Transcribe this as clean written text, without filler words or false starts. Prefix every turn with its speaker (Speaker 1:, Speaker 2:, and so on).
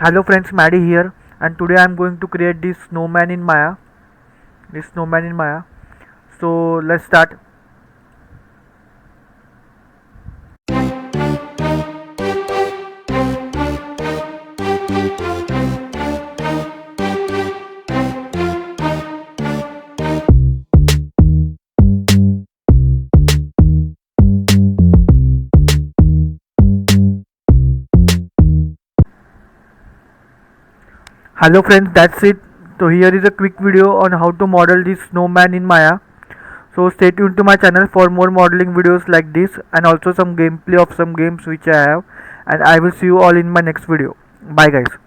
Speaker 1: Hello friends, Maddie here, and today I'm going to create this snowman in Maya. So let's start. Hello friends, that's it. So here is a quick video on how to model this snowman in Maya. So stay tuned to my channel for more modeling videos like this and also some gameplay of some games which I have, and I will see you all in my next video. Bye guys.